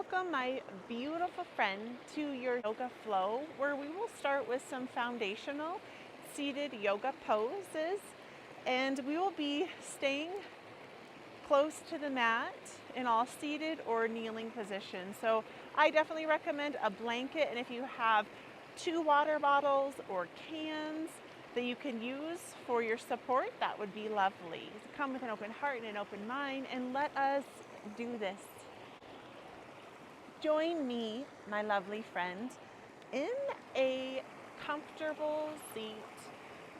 welcome my beautiful friend to your yoga flow, where we will start with some foundational seated yoga poses, and we will be staying close to the mat in all seated or kneeling positions. So I definitely recommend a blanket, and if you have 2 water bottles or cans that you can use for your support, that would be lovely. Come with an open heart and an open mind, and let us do this. Join me, my lovely friend, in a comfortable seat.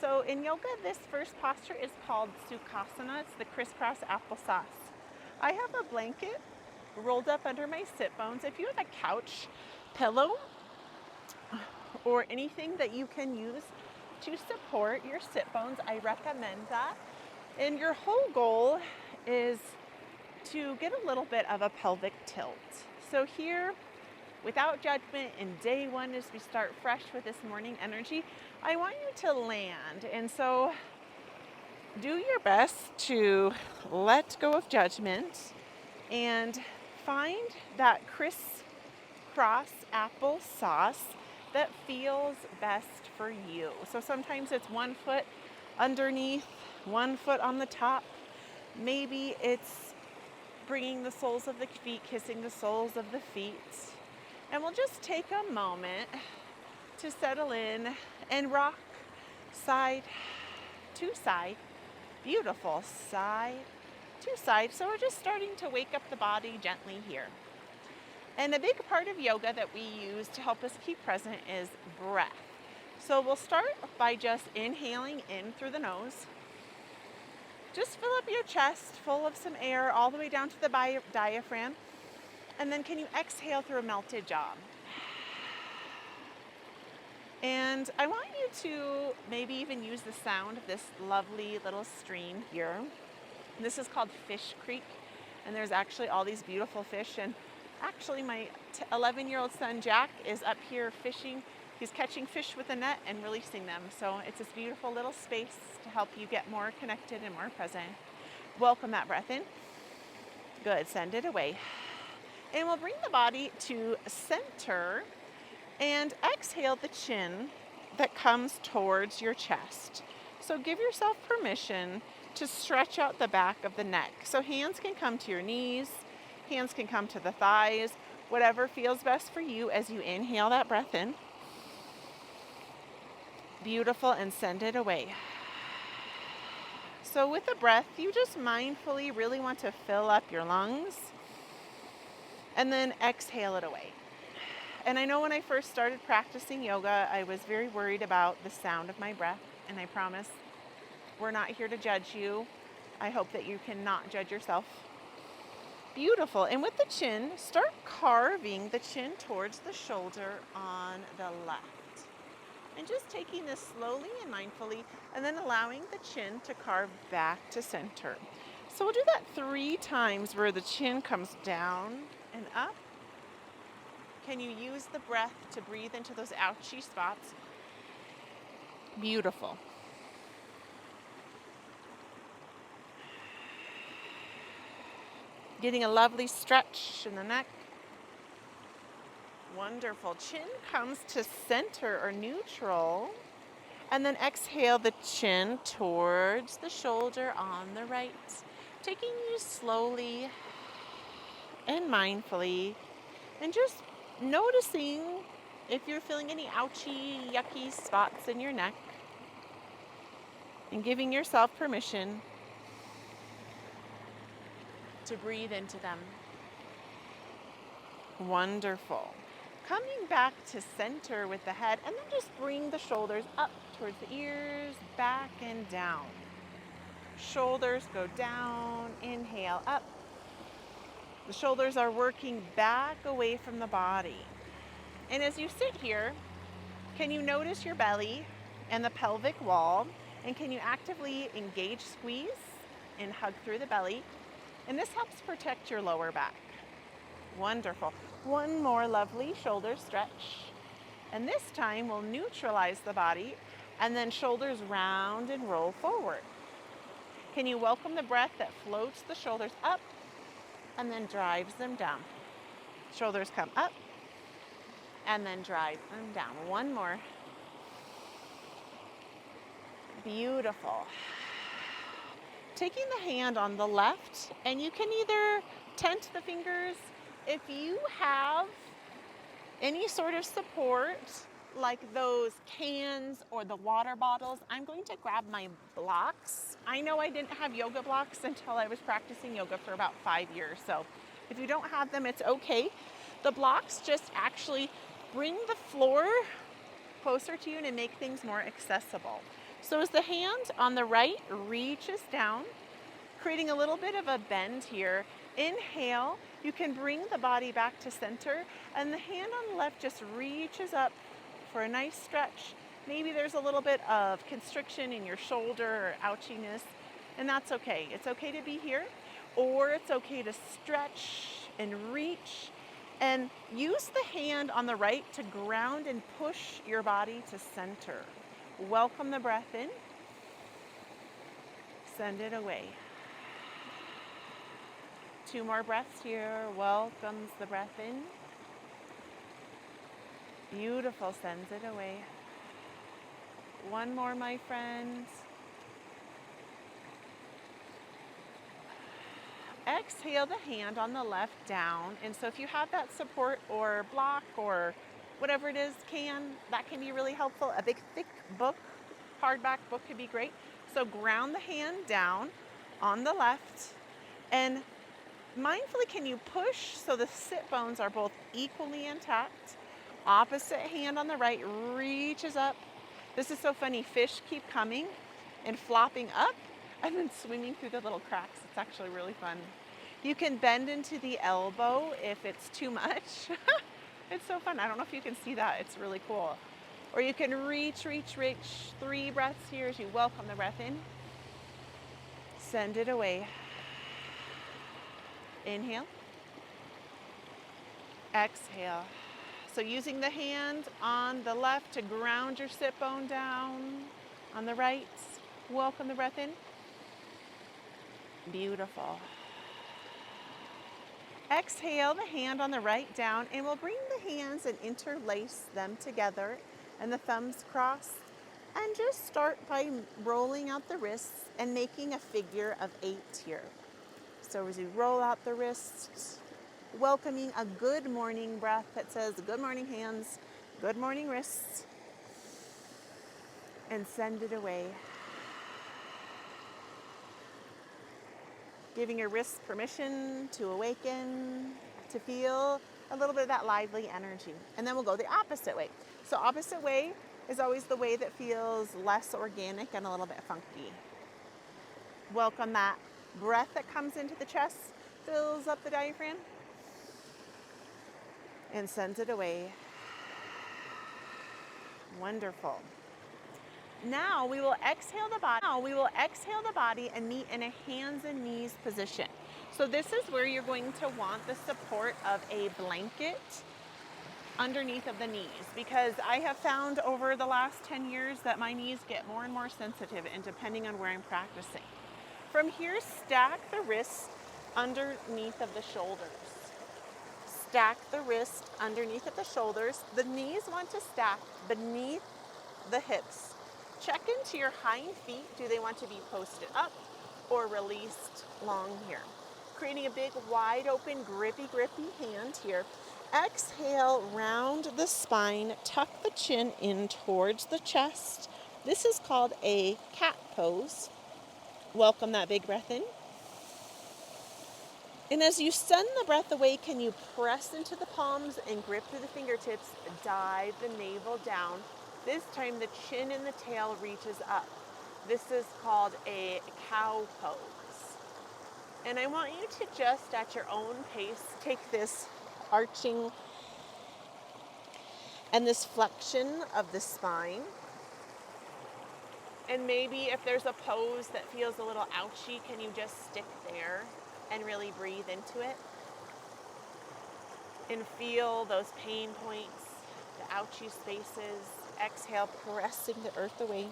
So in yoga, this first posture is called Sukhasana. It's the crisscross applesauce. I have a blanket rolled up under my sit bones. If you have a couch pillow or anything that you can use to support your sit bones, I recommend that. And your whole goal is to get a little bit of a pelvic tilt. So here, without judgment, in day one, as we start fresh with this morning energy, I want you to land. And so do your best to let go of judgment and find that crisscross applesauce that feels best for you. So sometimes it's 1 foot underneath, 1 foot on the top. Maybe it's bringing the soles of the feet, kissing the soles of the feet. And we'll just take a moment to settle in and rock side to side. Beautiful, side to side. So we're just starting to wake up the body gently here. And a big part of yoga that we use to help us keep present is breath. So we'll start by just inhaling in through the nose. Just fill up your chest full of some air all the way down to the diaphragm. And then can you exhale through a melted jaw? And I want you to maybe even use the sound of this lovely little stream here. This is called Fish Creek, and there's actually all these beautiful fish. And actually my 11-year-old son Jack is up here fishing. He's catching fish with a net and releasing them. So it's this beautiful little space to help you get more connected and more present. Welcome that breath in. Good, send it away. And we'll bring the body to center and exhale the chin that comes towards your chest. So give yourself permission to stretch out the back of the neck. So hands can come to your knees, hands can come to the thighs, whatever feels best for you as you inhale that breath in. Beautiful, and send it away. So with the breath, you just mindfully really want to fill up your lungs and then exhale it away. And I know when I first started practicing yoga, I was very worried about the sound of my breath. And I promise we're not here to judge you. I hope that you cannot judge yourself. Beautiful. And with the chin, start carving the chin towards the shoulder on the left. And just taking this slowly and mindfully, and then allowing the chin to carve back to center. So we'll do that 3 times where the chin comes down and up. Can you use the breath to breathe into those ouchy spots? Beautiful. Getting a lovely stretch in the neck. Wonderful. Chin comes to center or neutral. And then exhale the chin towards the shoulder on the right. Taking you slowly and mindfully, and just noticing if you're feeling any ouchy, yucky spots in your neck, and giving yourself permission to breathe into them. Wonderful. Coming back to center with the head, and then just bring the shoulders up towards the ears, back and down. Shoulders go down, inhale up. The shoulders are working back away from the body. And as you sit here, can you notice your belly and the pelvic wall? And can you actively engage, squeeze, and hug through the belly? And this helps protect your lower back. Wonderful. One more lovely shoulder stretch. And this time we'll neutralize the body, and then shoulders round and roll forward. Can you welcome the breath that floats the shoulders up and then drives them down? Shoulders come up and then drive them down. One more. Beautiful. Taking the hand on the left, and you can either tent the fingers. If you have any sort of support, like those cans or the water bottles, I'm going to grab my blocks. I know I didn't have yoga blocks until I was practicing yoga for about 5 years. So if you don't have them, it's okay. The blocks just actually bring the floor closer to you and make things more accessible. So as the hand on the right reaches down, creating a little bit of a bend here, inhale, you can bring the body back to center, and the hand on the left just reaches up for a nice stretch. Maybe there's a little bit of constriction in your shoulder or ouchiness, and that's okay. It's okay to be here, or it's okay to stretch and reach, and use the hand on the right to ground and push your body to center. Welcome the breath in. Send it away. 2 more breaths here. Welcomes the breath in. Beautiful. Sends it away. 1 more, my friends. Exhale the hand on the left down. And so if you have that support or block or whatever it is, that can be really helpful. A big thick book, hardback book could be great. So ground the hand down on the left, and mindfully can you push so the sit bones are both equally intact. Opposite hand on the right reaches up. This is so funny. Fish keep coming and flopping up and then swimming through the little cracks. It's actually really fun. You can bend into the elbow if it's too much. It's so fun. I don't know if you can see that. It's really cool. Or you can reach. 3 breaths here as you welcome the breath in. Send it away. Inhale. Exhale. So using the hand on the left to ground your sit bone down. On the right, welcome the breath in. Beautiful. Exhale the hand on the right down, and we'll bring the hands and interlace them together and the thumbs cross, and just start by rolling out the wrists and making a figure of 8 here. So as you roll out the wrists, welcoming a good morning breath that says good morning hands, good morning wrists, and send it away. Giving your wrists permission to awaken, to feel a little bit of that lively energy. And then we'll go the opposite way. So opposite way is always the way that feels less organic and a little bit funky. Welcome that breath that comes into the chest, fills up the diaphragm, and sends it away. Wonderful. Now we will exhale the body and meet in a hands and knees position. So this is where you're going to want the support of a blanket underneath of the knees, because I have found over the last 10 years that my knees get more and more sensitive, and depending on where I'm practicing. From here, stack the wrists underneath of the shoulders. Stack the wrist underneath of the shoulders. The knees want to stack beneath the hips. Check into your hind feet. Do they want to be posted up or released long here? Creating a big, wide open, grippy hand here. Exhale, round the spine, tuck the chin in towards the chest. This is called a cat pose. Welcome that big breath in. And as you send the breath away, can you press into the palms and grip through the fingertips, dive the navel down. This time the chin and the tail reaches up. This is called a cow pose. And I want you to just at your own pace take this arching and this flexion of the spine. And maybe if there's a pose that feels a little ouchy, can you just stick there and really breathe into it? And feel those pain points, the ouchy spaces. Exhale, pressing the earth away.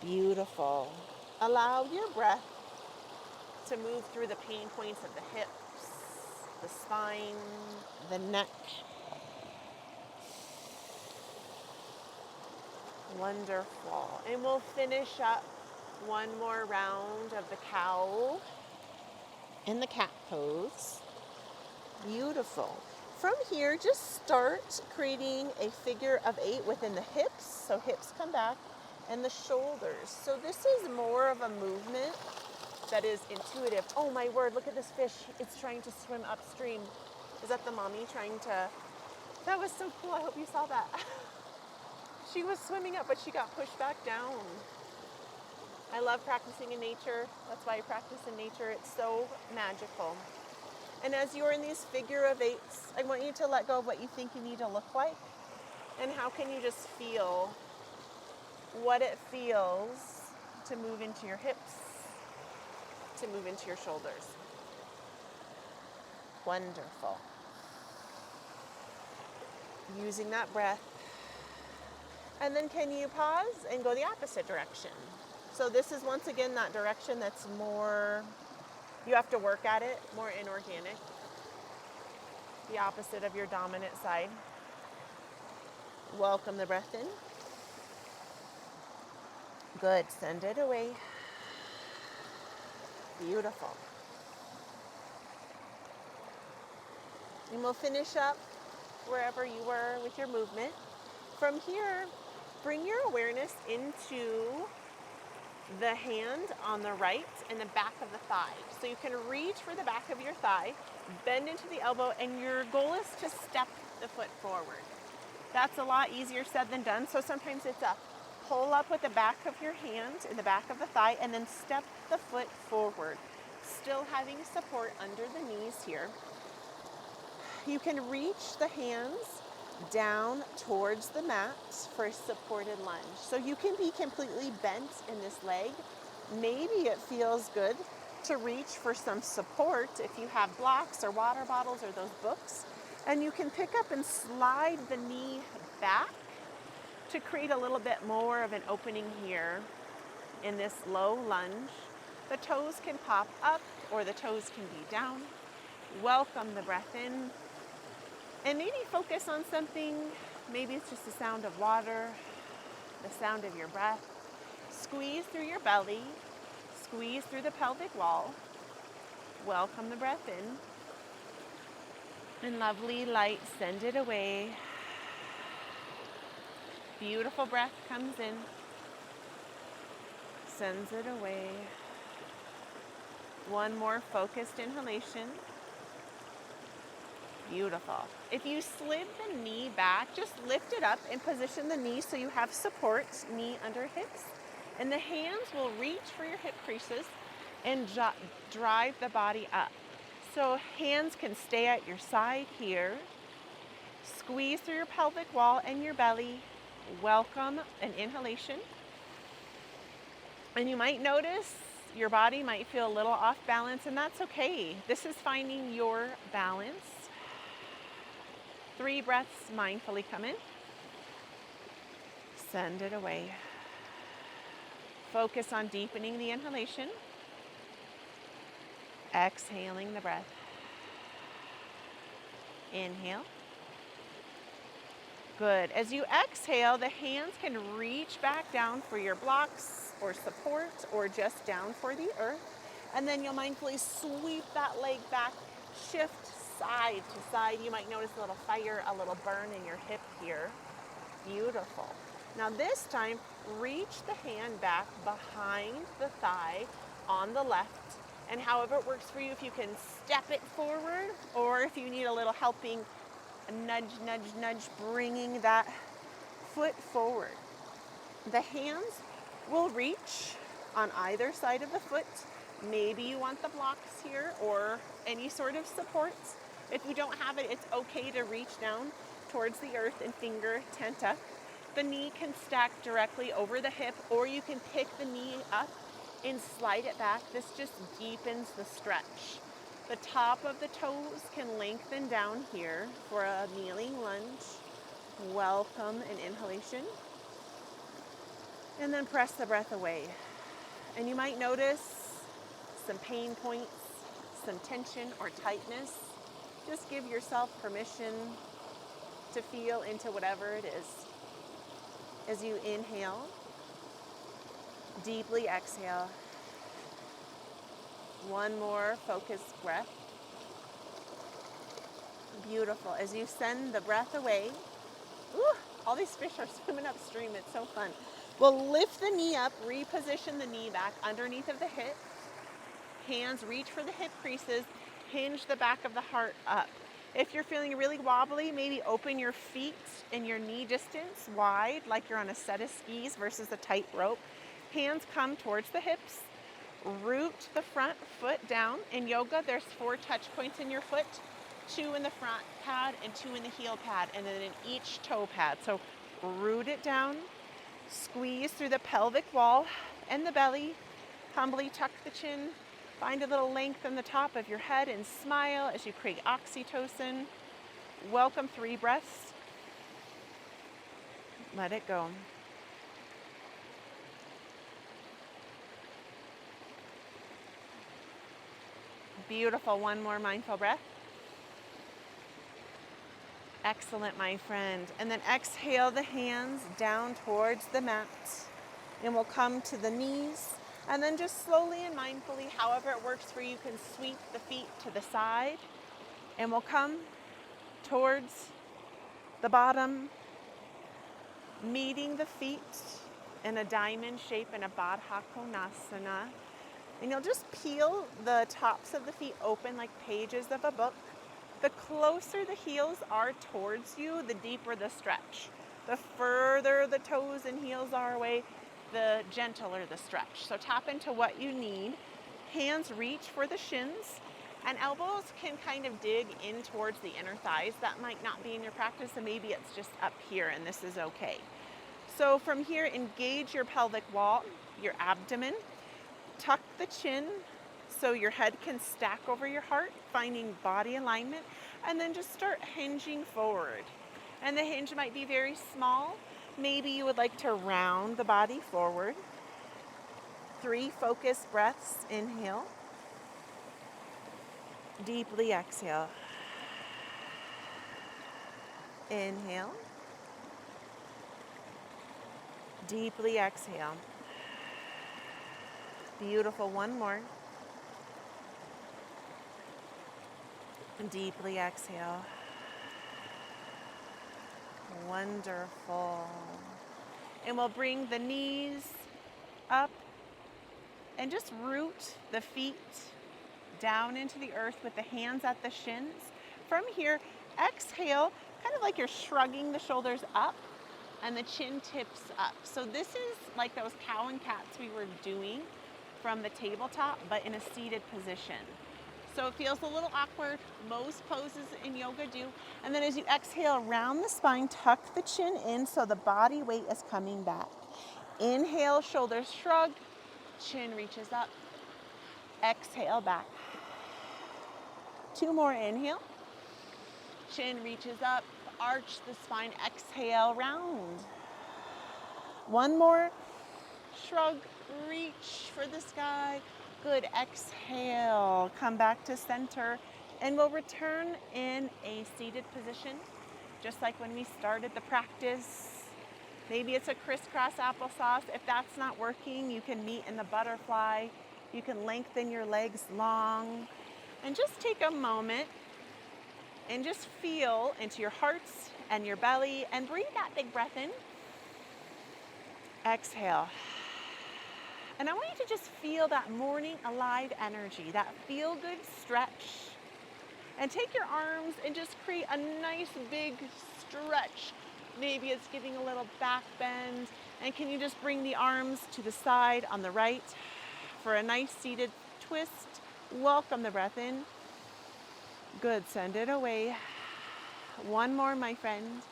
Beautiful. Allow your breath to move through the pain points of the hips, the spine, the neck. Wonderful. And we'll finish up one more round of the cow in the cat pose. Beautiful. From here, just start creating a figure of 8 within the hips. So hips come back and the shoulders. So this is more of a movement that is intuitive. Oh my word, look at this fish. It's trying to swim upstream. Is that the mommy trying to? That was so cool. I hope you saw that. She was swimming up, but she got pushed back down. I love practicing in nature. That's why I practice in nature. It's so magical. And as you're in these figure of 8s, I want you to let go of what you think you need to look like. And how can you just feel what it feels to move into your hips, to move into your shoulders. Wonderful. Using that breath. And then can you pause and go the opposite direction? So this is once again that direction that's more, you have to work at it, more inorganic. The opposite of your dominant side. Welcome the breath in. Good, send it away. Beautiful. And we'll finish up wherever you were with your movement. From here, bring your awareness into the hand on the right and the back of the thigh. So you can reach for the back of your thigh, bend into the elbow, and your goal is to step the foot forward. That's a lot easier said than done. So sometimes it's a pull up with the back of your hand in the back of the thigh and then step the foot forward. Still having support under the knees here. You can reach the hands down towards the mat for a supported lunge. So you can be completely bent in this leg. Maybe it feels good to reach for some support if you have blocks or water bottles or those books. And you can pick up and slide the knee back to create a little bit more of an opening here in this low lunge. The toes can pop up or the toes can be down. Welcome the breath in. And maybe focus on something. Maybe it's just the sound of water, the sound of your breath. Squeeze through your belly. Squeeze through the pelvic wall. Welcome the breath in. And lovely light, send it away. Beautiful breath comes in. Sends it away. One more focused inhalation. Beautiful. If you slid the knee back, just lift it up and position the knee so you have support, knee under hips. And the hands will reach for your hip creases and drive the body up. So hands can stay at your side here. Squeeze through your pelvic wall and your belly. Welcome an inhalation. And you might notice your body might feel a little off balance, and that's okay. This is finding your balance. 3 breaths mindfully come in. Send it away. Focus on deepening the inhalation. Exhaling the breath. Inhale. Good. As you exhale, the hands can reach back down for your blocks or support or just down for the earth. And then you'll mindfully sweep that leg back, shift side to side. You might notice a little fire, a little burn in your hip here. Beautiful. Now this time, reach the hand back behind the thigh on the left. And however it works for you, if you can step it forward, or if you need a little helping nudge, nudge, nudge, bringing that foot forward. The hands will reach on either side of the foot. Maybe you want the blocks here or any sort of supports. If you don't have it, it's okay to reach down towards the earth and finger tent up. The knee can stack directly over the hip, or you can pick the knee up and slide it back. This just deepens the stretch. The top of the toes can lengthen down here for a kneeling lunge. Welcome an inhalation. And then press the breath away. And you might notice some pain points, some tension or tightness Just give yourself permission to feel into whatever it is. As you inhale, deeply exhale. One more focused breath. Beautiful. As you send the breath away, all these fish are swimming upstream. It's so fun. We'll lift the knee up, reposition the knee back underneath of the hip. Hands reach for the hip creases, hinge the back of the heart up. If you're feeling really wobbly, maybe open your feet and your knee distance wide, like you're on a set of skis versus a tight rope. Hands come towards the hips. Root the front foot down. In yoga, there's 4 touch points in your foot, 2 in the front pad and 2 in the heel pad, and then in each toe pad. So root it down, squeeze through the pelvic wall and the belly, humbly tuck the chin, find a little length in the top of your head and smile as you create oxytocin. Welcome 3 breaths. Let it go. Beautiful. One more mindful breath. Excellent, my friend. And then exhale the hands down towards the mat. And we'll come to the knees. And then just slowly and mindfully, however it works for you, you can sweep the feet to the side. And we'll come towards the bottom, meeting the feet in a diamond shape in a Baddha Konasana. And you'll just peel the tops of the feet open like pages of a book. The closer the heels are towards you, the deeper the stretch. The further the toes and heels are away, the gentler the stretch. So tap into what you need. Hands reach for the shins, and elbows can kind of dig in towards the inner thighs. That might not be in your practice, and maybe it's just up here, and this is okay. So from here, engage your pelvic wall, your abdomen. Tuck the chin so your head can stack over your heart, finding body alignment, and then just start hinging forward. And the hinge might be very small. Maybe you would like to round the body forward. 3 focused breaths. Inhale. Deeply exhale. Inhale. Deeply exhale. Beautiful. One more. Deeply exhale. Wonderful. And we'll bring the knees up and just root the feet down into the earth with the hands at the shins. From here, exhale, kind of like you're shrugging the shoulders up and the chin tips up. So this is like those cow and cats we were doing from the tabletop, but in a seated position. So it feels a little awkward. Most poses in yoga do. And then as you exhale, round the spine, tuck the chin in so the body weight is coming back. Inhale, shoulders shrug, chin reaches up. Exhale, back. 2 more, inhale. Chin reaches up, arch the spine, exhale, round. 1 more, shrug, reach for the sky. Good, exhale, come back to center, and we'll return in a seated position, just like when we started the practice. Maybe it's a crisscross applesauce. If that's not working, you can meet in the butterfly. You can lengthen your legs long, and just take a moment and just feel into your hearts and your belly, and breathe that big breath in. Exhale. And I want you to just feel that morning alive energy, that feel-good stretch. And take your arms and just create a nice big stretch. Maybe it's giving a little back bend. And can you just bring the arms to the side on the right for a nice seated twist? Welcome the breath in. Good, send it away. 1 more, my friend.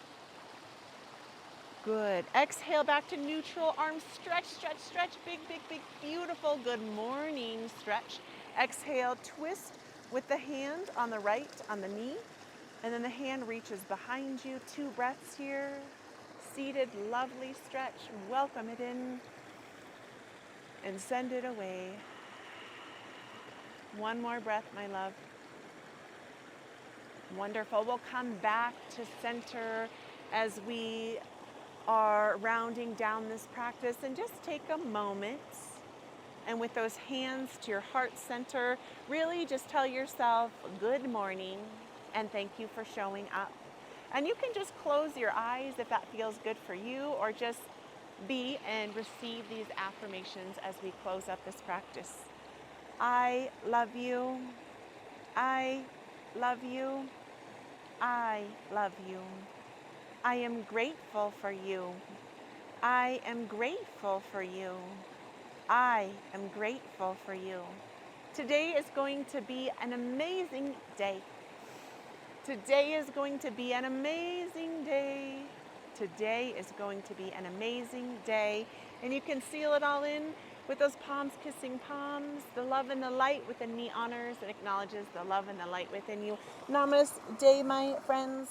Good. Exhale back to neutral. Arms stretch, stretch, stretch. Big, big, big, beautiful. Good morning stretch. Exhale, twist with the hand on the right, on the knee. And then the hand reaches behind you. 2 breaths here. Seated, lovely stretch. Welcome it in. And send it away. 1 more breath, my love. Wonderful. We'll come back to center as we are rounding down this practice, and just take a moment and with those hands to your heart center, really just tell yourself good morning and thank you for showing up. And you can just close your eyes if that feels good for you, or just be and receive these affirmations as we close up this practice. I love you. I love you. I love you. I am grateful for you. I am grateful for you. I am grateful for you. Today is going to be an amazing day. Today is going to be an amazing day. Today is going to be an amazing day. And you can seal it all in with those palms kissing palms. The love and the light within me honors and acknowledges the love and the light within you. Namaste, my friends.